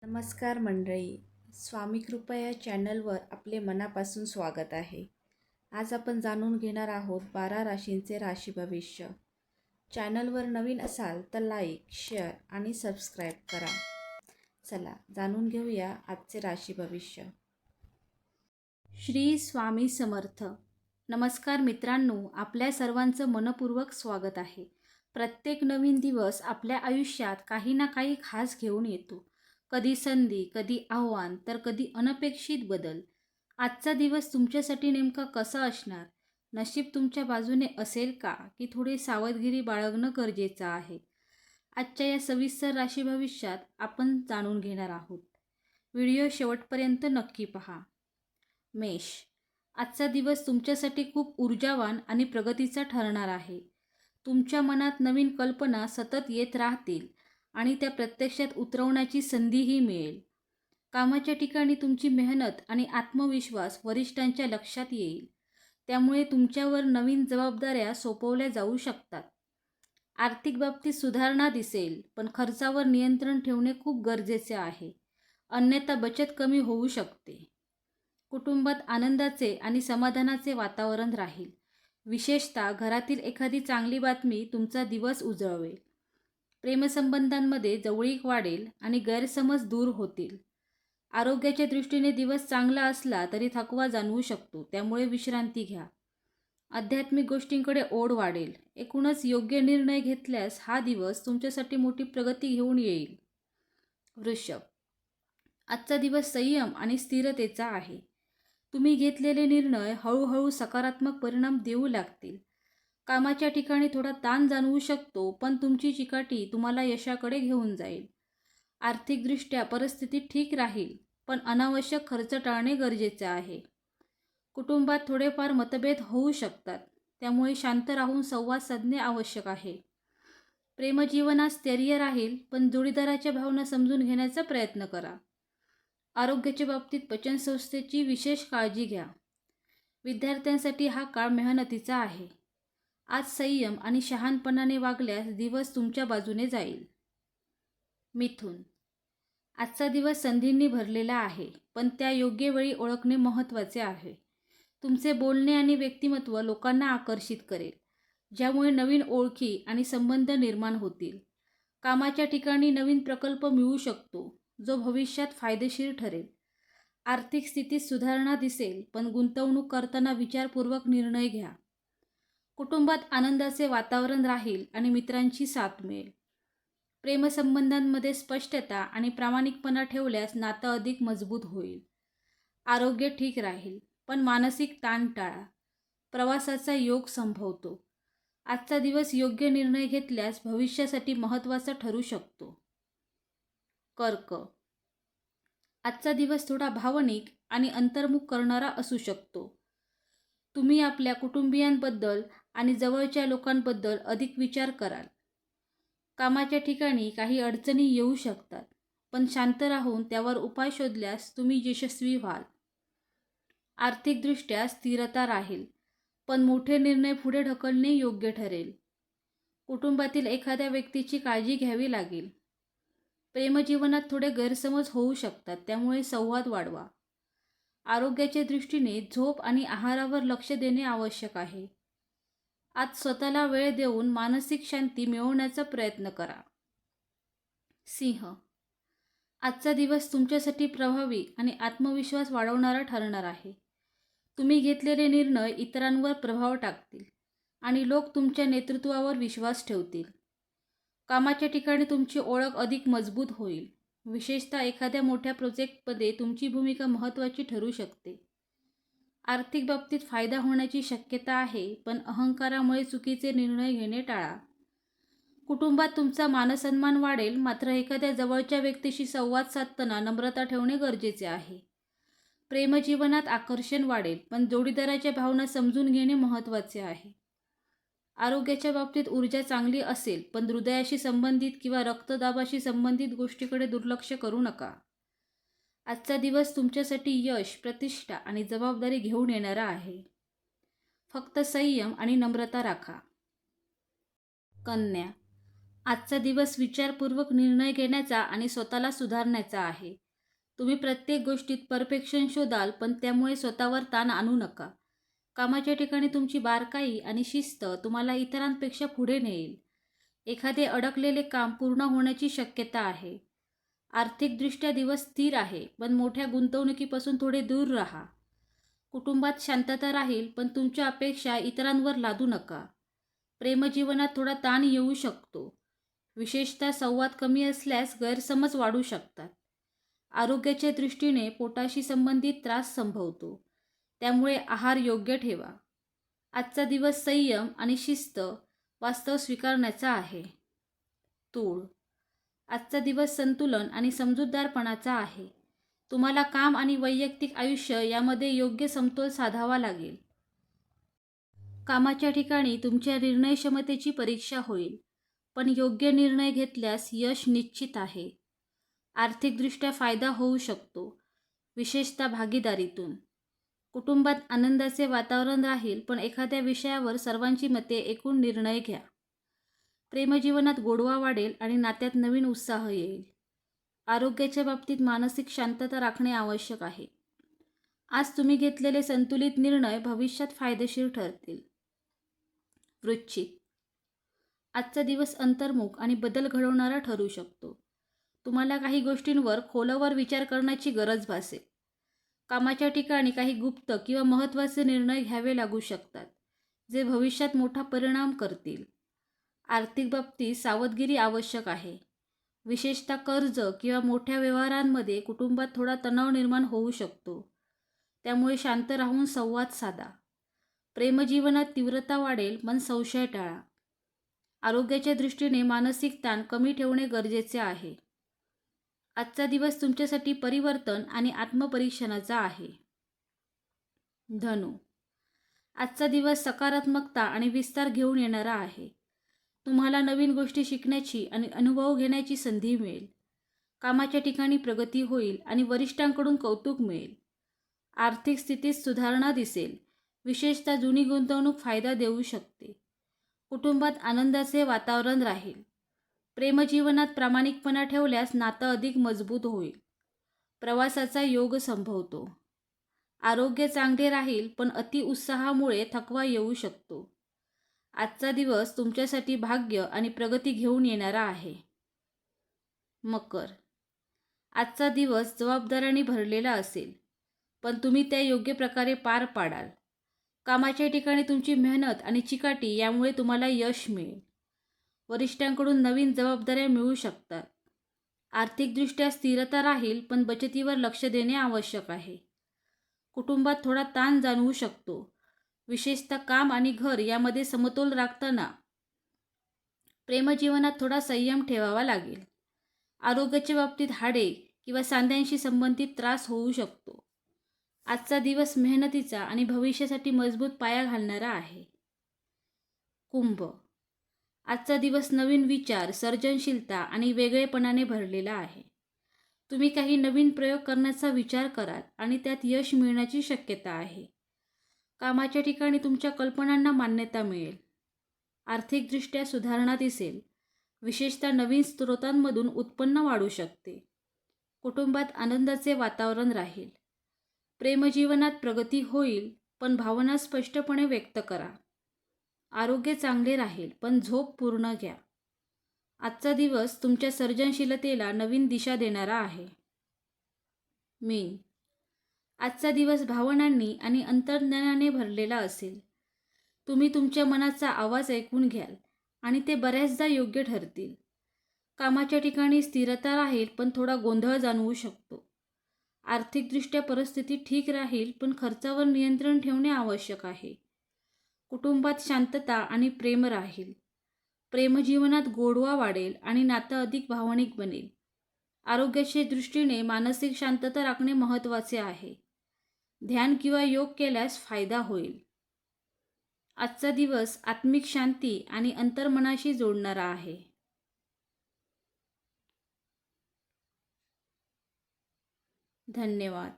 नमस्कार मंडळी, स्वामी कृपा या चॅनलवर आपले मनापासून स्वागत आहे. आज आपण जाणून घेणार आहोत 12 राशींचे राशी भविष्य. चॅनलवर नवीन असाल तर लाईक, शेअर आणि सबस्क्राईब करा. चला जाणून घेऊया आजचे राशी भविष्य. श्री स्वामी समर्थ. नमस्कार मित्रांनो, आपल्या सर्वांचं मनपूर्वक स्वागत आहे. प्रत्येक नवीन दिवस आपल्या आयुष्यात काही ना काही खास घेऊन येतो. कधी संधी, कधी आव्हान, तर कधी अनपेक्षित बदल. आजचा दिवस तुमच्यासाठी नेमका कसा असणार? नशीब तुमच्या बाजूने असेल का, की थोडी सावधगिरी बाळगणं गरजेचं आहे? आजच्या या सविस्तर राशी भविष्यात आपण जाणून घेणार आहोत. व्हिडिओ शेवटपर्यंत नक्की पहा. मेष. आजचा दिवस तुमच्यासाठी खूप ऊर्जावान आणि प्रगतीचा ठरणार आहे. तुमच्या मनात नवीन कल्पना सतत येत राहतील आणि त्या प्रत्यक्षात उतरवण्याची संधीही मिळेल. कामाच्या ठिकाणी तुमची मेहनत आणि आत्मविश्वास वरिष्ठांच्या लक्षात येईल. त्यामुळे तुमच्यावर नवीन जबाबदाऱ्या सोपवल्या जाऊ शकतात. आर्थिक बाबतीत सुधारणा दिसेल, पण खर्चावर नियंत्रण ठेवणे खूप गरजेचे आहे, अन्यथा बचत कमी होऊ शकते. कुटुंबात आनंदाचे आणि समाधानाचे वातावरण राहील. विशेषतः घरातील एखादी चांगली बातमी तुमचा दिवस उजळवेल. प्रेमसंबंधांमध्ये जवळीक वाढेल आणि गैरसमज दूर होतील. आरोग्याच्या दृष्टीने दिवस चांगला असला तरी थकवा जाणवू शकतो, त्यामुळे विश्रांती घ्या. आध्यात्मिक गोष्टींकडे ओढ वाढेल. एकूणच योग्य निर्णय घेतल्यास हा दिवस तुमच्यासाठी मोठी प्रगती घेऊन येईल. वृषभ. आजचा दिवस संयम आणि स्थिरतेचा आहे. तुम्ही घेतलेले निर्णय हळूहळू सकारात्मक परिणाम देऊ लागतील. कामाच्या ठिकाणी थोडा ताण जाणवू शकतो, पण तुमची चिकाटी तुम्हाला यशाकडे घेऊन जाईल. आर्थिकदृष्ट्या परिस्थिती ठीक राहील, पण अनावश्यक खर्च टाळणे गरजेचे आहे. कुटुंबात थोडेफार मतभेद होऊ शकतात, त्यामुळे शांत राहून संवाद साधणे आवश्यक आहे. प्रेमजीवनात स्थैर्य राहील, पण जोडीदाराच्या भावना समजून घेण्याचा प्रयत्न करा. आरोग्याच्या बाबतीत पचनसंस्थेची विशेष काळजी घ्या. विद्यार्थ्यांसाठी हा काळ मेहनतीचा आहे. आज संयम आणि शहाणपणाने वागल्यास दिवस तुमच्या बाजूने जाईल. मिथुन. आजचा दिवस संधींनी भरलेला आहे, पण त्या योग्य वेळी ओळखणे महत्त्वाचे आहे. तुमचे बोलणे आणि व्यक्तिमत्व लोकांना आकर्षित करेल, ज्यामुळे नवीन ओळखी आणि संबंध निर्माण होतील. कामाच्या ठिकाणी नवीन प्रकल्प मिळू शकतो, जो भविष्यात फायदेशीर ठरेल. आर्थिक स्थितीत सुधारणा दिसेल, पण गुंतवणूक करताना विचारपूर्वक निर्णय घ्या. कुटुंबात आनंदाचे वातावरण राहील आणि मित्रांची साथ मिळेल. प्रेमसंबंधांमध्ये स्पष्टता आणि प्रामाणिकपणा ठेवल्यास नातं अधिक मजबूत होईल. आरोग्य ठीक राहील, पण मानसिक ताण टाळा. प्रवासाचा योग संभवतो. आजचा दिवस योग्य निर्णय घेतल्यास भविष्यासाठी महत्त्वाचा ठरू शकतो. कर्क. आजचा दिवस थोडा भावनिक आणि अंतर्मुख करणारा असू शकतो. तुम्ही आपल्या कुटुंबियांबद्दल आणि जवळच्या लोकांबद्दल अधिक विचार कराल. कामाच्या ठिकाणी काही अडचणी येऊ शकतात, पण शांत राहून त्यावर उपाय शोधल्यास तुम्ही यशस्वी व्हाल. आर्थिकदृष्ट्या स्थिरता राहील, पण मोठे निर्णय पुढे ढकलणे योग्य ठरेल. कुटुंबातील एखाद्या व्यक्तीची काळजी घ्यावी लागेल. प्रेमजीवनात थोडे गैरसमज होऊ शकतात, त्यामुळे संवाद वाढवा. आरोग्याच्या दृष्टीने झोप आणि आहारावर लक्ष देणे आवश्यक आहे. आज स्वतःला वेळ देऊन मानसिक शांती मिळवण्याचा प्रयत्न करा. सिंह. आजचा दिवस तुमच्यासाठी प्रभावी आणि आत्मविश्वास वाढवणारा ठरणार आहे. तुम्ही घेतलेले निर्णय इतरांवर प्रभाव टाकतील आणि लोक तुमच्या नेतृत्वावर विश्वास ठेवतील. कामाच्या ठिकाणी तुमची ओळख अधिक मजबूत होईल. विशेषतः एखाद्या मोठ्या प्रोजेक्टमध्ये तुमची भूमिका महत्त्वाची ठरू शकते. आर्थिक बाबतीत फायदा होण्याची शक्यता आहे, पण अहंकारामुळे चुकीचे निर्णय घेणे टाळा. कुटुंबात तुमचा मानसन्मान वाढेल, मात्र एखाद्या जवळच्या व्यक्तीशी संवाद साधताना नम्रता ठेवणे गरजेचे आहे. प्रेमजीवनात आकर्षण वाढेल, पण जोडीदाराच्या भावना समजून घेणे महत्त्वाचे आहे. आरोग्याच्या बाबतीत ऊर्जा चांगली असेल, पण हृदयाशी संबंधित किंवा रक्तदाबाशी संबंधित गोष्टीकडे दुर्लक्ष करू नका. आजचा दिवस तुमच्यासाठी यश, प्रतिष्ठा आणि जबाबदारी घेऊन येणारा आहे. फक्त संयम आणि नम्रता राखा. कन्या. आजचा दिवस विचारपूर्वक निर्णय घेण्याचा आणि स्वतःला सुधारण्याचा आहे. तुम्ही प्रत्येक गोष्टीत परफेक्शन शोधाल, पण त्यामुळे स्वतःवर ताण आणू नका. कामाच्या ठिकाणी तुमची बारकाई आणि शिस्त तुम्हाला इतरांपेक्षा पुढे नेईल. एखादे अडकलेले काम पूर्ण होण्याची शक्यता आहे. आर्थिकदृष्ट्या दिवस स्थिर आहे, पण मोठ्या गुंतवणुकीपासून थोडे दूर राहा. कुटुंबात शांतता राहील, पण तुमच्या अपेक्षा इतरांवर लादू नका. प्रेमजीवनात थोडा ताण येऊ शकतो. विशेषतः संवाद कमी असल्यास गैरसमज वाढू शकतात. आरोग्याच्या दृष्टीने पोटाशी संबंधित त्रास संभवतो. त्यामुळे आहार योग्य ठेवा. आजचा दिवस संयम आणि शिस्त वास्तव स्वीकारण्याचा आहे. तूळ. आजचा दिवस संतुलन आणि समजूतदारपणाचा आहे. तुम्हाला काम आणि वैयक्तिक आयुष्य यामध्ये योग्य समतोल साधावा लागेल. कामाच्या ठिकाणी तुमच्या निर्णय क्षमतेची परीक्षा होईल, पण योग्य निर्णय घेतल्यास यश निश्चित आहे. आर्थिकदृष्ट्या फायदा होऊ शकतो, विशेषतः भागीदारीतून. कुटुंबात आनंदाचे वातावरण राहील, पण एखाद्या विषयावर सर्वांची मते ऐकून निर्णय घ्या. प्रेमजीवनात गोडवा वाढेल आणि नात्यात नवीन उत्साह येईल. आरोग्याच्या बाबतीत मानसिक शांतता राखणे आवश्यक आहे. आज तुम्ही घेतलेले संतुलित निर्णय भविष्यात फायदेशीर ठरतील. वृश्चिक. आजचा दिवस अंतर्मुख आणि बदल घडवणारा ठरू शकतो. तुम्हाला काही गोष्टींवर खोलवर विचार करण्याची गरज भासेल. कामाच्या ठिकाणी काही गुप्त किंवा महत्त्वाचे निर्णय घ्यावे लागू शकतात, जे भविष्यात मोठा परिणाम करतील. आर्थिक बाबतीत सावधगिरी आवश्यक आहे. विशेषतः कर्ज किंवा मोठ्या व्यवहारांमध्ये कुटुंबात थोडा तणाव निर्माण होऊ शकतो. त्यामुळे शांत राहून संवाद साधा. प्रेमजीवनात तीव्रता वाढेल, पण संशय टाळा. आरोग्याच्या दृष्टीने मानसिक ताण कमी ठेवणे गरजेचे आहे. आजचा दिवस तुमच्यासाठी परिवर्तन आणि आत्मपरीक्षणाचा आहे. धनु. आजचा दिवस सकारात्मकता आणि विस्तार घेऊन येणारा आहे. तुम्हाला नवीन गोष्टी शिकण्याची आणि अनुभव घेण्याची संधी मिळेल. कामाच्या ठिकाणी प्रगती होईल आणि वरिष्ठांकडून कौतुक मिळेल. आर्थिक स्थितीत सुधारणा दिसेल. विशेषतः जुनी गुंतवणूक फायदा देऊ शकते. कुटुंबात आनंदाचे वातावरण राहील. प्रेमजीवनात प्रामाणिकपणा ठेवल्यास नातं अधिक मजबूत होईल. प्रवासाचा योग संभवतो. आरोग्य चांगले राहील, पण अतिउत्साहामुळे थकवा येऊ शकतो. आजचा दिवस तुमच्यासाठी भाग्य आणि प्रगती घेऊन येणारा आहे. मकर. आजचा दिवस जबाबदाऱ्यांनी भरलेला असेल, पण तुम्ही त्या योग्य प्रकारे पार पाडाल. कामाच्या ठिकाणी तुमची मेहनत आणि चिकाटी यामुळे तुम्हाला यश मिळेल. वरिष्ठांकडून नवीन जबाबदाऱ्या मिळू शकतात. आर्थिकदृष्ट्या स्थिरता राहील, पण बचतीवर लक्ष देणे आवश्यक आहे. कुटुंबात थोडा ताण जाणवू शकतो, विशेषतः काम आणि घर यामध्ये समतोल राखताना. प्रेमजीवनात थोडा संयम ठेवावा लागेल. आरोग्याच्या बाबतीत हाडे किंवा सांध्यांशी संबंधित त्रास होऊ शकतो. आजचा दिवस मेहनतीचा आणि भविष्यासाठी मजबूत पाया घालणारा आहे. कुंभ. आजचा दिवस नवीन विचार, सर्जनशीलता आणि वेगळेपणाने भरलेला आहे. तुम्ही काही नवीन प्रयोग करण्याचा विचार कराल आणि त्यात यश मिळण्याची शक्यता आहे. कामाच्या ठिकाणी तुमच्या कल्पनांना मान्यता मिळेल. आर्थिकदृष्ट्या सुधारणा दिसेल. विशेषतः नवीन स्रोतांमधून उत्पन्न वाढू शकते. कुटुंबात आनंदाचे वातावरण राहील. प्रेमजीवनात प्रगती होईल, पण भावना स्पष्टपणे व्यक्त करा. आरोग्य चांगले राहील, पण झोप पूर्ण घ्या. आजचा दिवस तुमच्या सर्जनशीलतेला नवीन दिशा देणारा आहे. मीन. आजचा दिवस भावनांनी आणि अंतर्ज्ञानाने भरलेला असेल. तुम्ही तुमच्या मनाचा आवाज ऐकून घ्याल आणि ते बऱ्याचदा योग्य ठरतील. कामाच्या ठिकाणी स्थिरता राहील, पण थोडा गोंधळ जाणवू शकतो. आर्थिकदृष्ट्या परिस्थिती ठीक राहील, पण खर्चावर नियंत्रण ठेवणे आवश्यक आहे. कुटुंबात शांतता आणि प्रेम राहील. प्रेमजीवनात गोडवा वाढेल आणि नातं अधिक भावनिक बनेल. आरोग्याच्या दृष्टीने मानसिक शांतता राखणे महत्त्वाचे आहे. ध्यान किंवा योग केल्यास फायदा होईल. आजचा दिवस आत्मिक शांती आणि अंतर्मनाशी जोडणारा आहे. धन्यवाद.